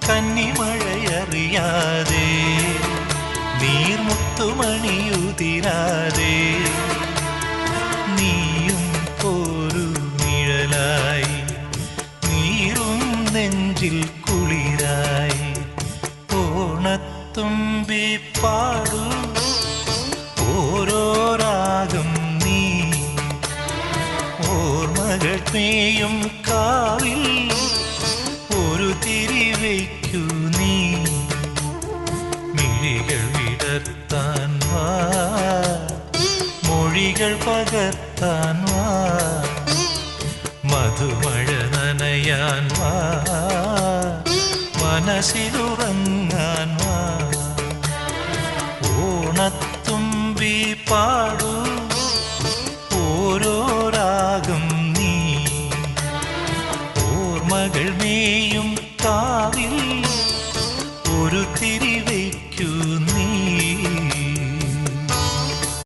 കന്നിമഴയറിയാതെ നീർമുത്തുമണിയുതിരാതെ നീയും ഒരു നിഴലായി നീറും നെഞ്ചിൽ കുളിരായി ഓണത്തുമ്പി പാടൂ ഓരോ രാഗം നീ ഓർമ്മകൾ നീയും കാവിൽ ഒരു തിരിവയ്ക്കു നീ മിഴികൾ വിടർത്താൻ വാ മൊഴികൾ പകർത്താൻ വാ മധുമഴ നനയാൻ വാ മനസ്സിലുറങ്ങാൻ വാ ഓണത്തുമ്പി പാടൂ ഓരോ രാഗം നീ ഓർമ്മകൾ മേയും കാവിൽ ഒരു തിരിവയ്ക്കു നീ